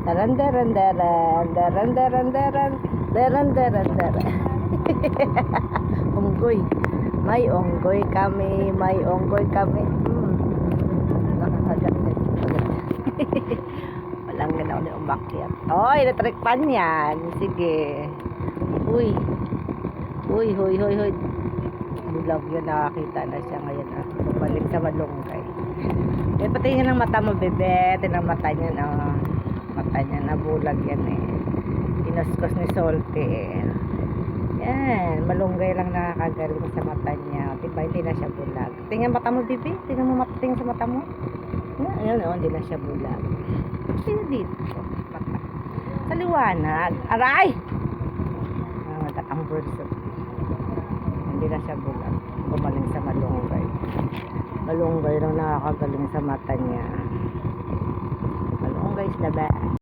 Daran daran daran daran daran daran daran daran daran. Unggoy. May unggoy kami, may unggoy kami. Nakakagat na. Walang ganaw ni umakyat. Oy, natrikpan yan. Sige. Uy. Uy, huy, huy, huy. Bulag yun, nakakita na siya ngayon. Bumalik sa malunggay. Eh, patingin ng mata mo, bebe. Tingnan mata niya na. Mata niya na bulag yan eh. Inuskos ni Solte eh. Yan, malunggay lang nakakagaling sa mata niya. Diba, hindi na siya bulag. Tingnan mata mo, bebe. Tingnan mo tingnan sa mata mo. Yan, hindi na siya bulag. Tingnan dito. Mata. Sa liwanag. Aray! Ang burso. Hindi na siya bulag. Gumaling sa malunggay. Malunggay lang nakakagaling sa mata niya. Malunggay is the best.